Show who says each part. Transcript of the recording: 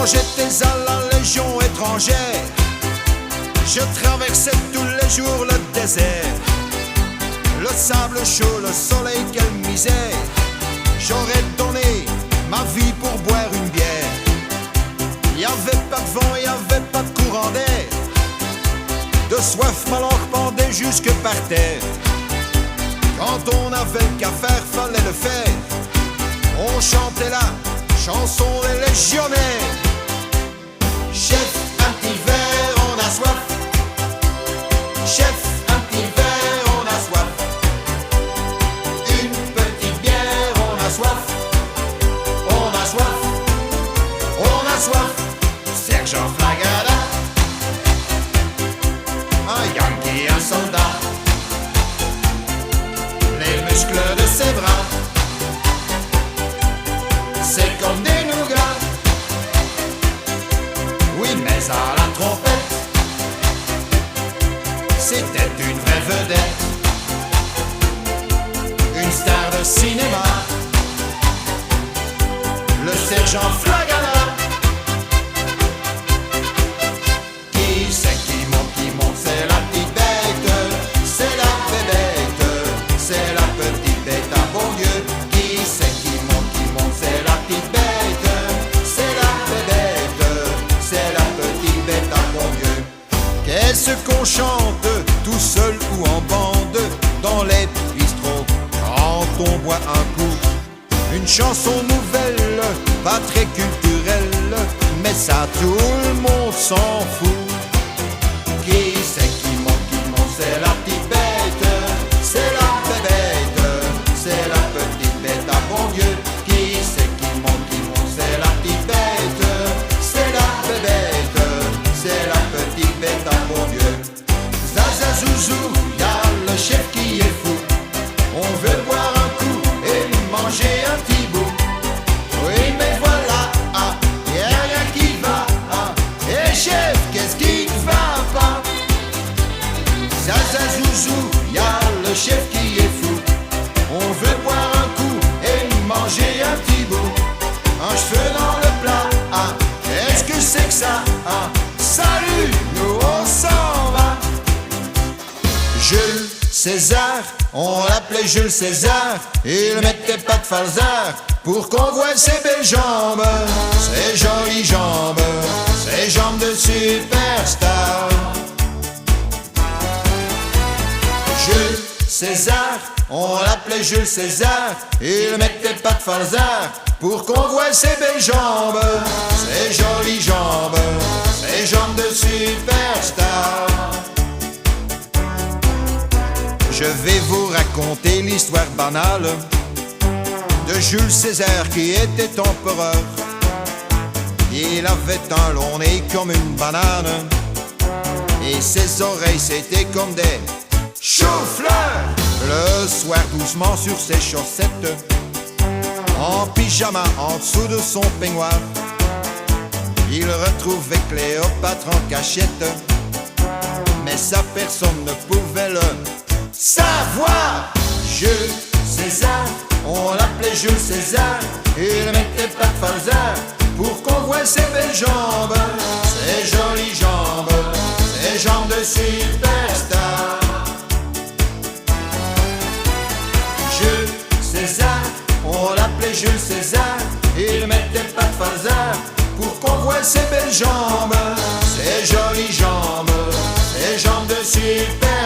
Speaker 1: Quand j'étais à la Légion étrangère, je traversais tous les jours le désert. Le sable chaud, le soleil, quelle misère. J'aurais donné ma vie pour boire une bière. Y avait pas de vent, y avait pas de courant d'air. De soif, ma langue pendait jusque par terre. Quand on avait qu'à faire, fallait le faire. On chantait la chanson des légionnaires. Chef, un petit verre, on a soif. Chef, un petit verre, on a soif. Une petite bière, on a soif. On a soif. On a soif. Sergent Flagada, un Yankee, un soldat. Les muscles de ses bras, c'est comme des nougats. Oui, mais à la trompette, c'était une vraie vedette. Une star de cinéma, le sergent Flagada. Qui c'est qui monte, c'est la petite bête. C'est la bébête, c'est la petite bête à bon Dieu. Qui c'est qui monte, c'est la petite bête. C'est la bébête, c'est la petite bête à bon Dieu. Qu'est-ce qu'on chante, tout seul ou en bande, dans les bistrots, quand on boit un coup? Une chanson nouvelle, pas très culturelle, mais ça tout le monde s'en fout. Qui c'est qui monte, c'est la petite bête. C'est la bébête, c'est la petite bête à bon Dieu. Qui c'est qui monte, c'est la petite bête. C'est la bébête, c'est la petite bête à bon Dieu. Zaza Zouzou, y'a le chef qui est fou. On veut boire un coup et manger un petit bout. Oui mais voilà, ah, y'a rien qui va, ah. Et chef, qu'est-ce qui ne va pas? Zaza Zouzou, y'a le chef qui est fou. On veut boire un coup et manger un petit bout. Un cheveu dans le plat, ah, qu'est-ce que c'est que ça, ah? Salut, nous on s'en va. Jules César, on l'appelait Jules César. Il mettait pas de falzar pour qu'on voit ses belles jambes. Ses jolies jambes, ses jambes de superstar. Jules César, on l'appelait Jules César. Il mettait pas de falzar pour qu'on voit ses belles jambes. Ses jolies jambes, ses jambes de superstar. Je vais vous raconter l'histoire banale de Jules César qui était empereur. Il avait un long nez comme une banane et ses oreilles c'était comme des choux-fleurs. Le soir doucement sur ses chaussettes, en pyjama en dessous de son peignoir, il retrouvait Cléopâtre en cachette, mais sa personne ne pouvait le savoir. Jules César, on l'appelait Jules César. Il mettait pas de falzar pour qu'on voit ses belles jambes. Ses jolies jambes, ses jambes de superstar. Jules César, on l'appelait Jules César. Il mettait pas de falzar pour qu'on voit ses belles jambes. Ses jolies jambes, ses jambes de superstar.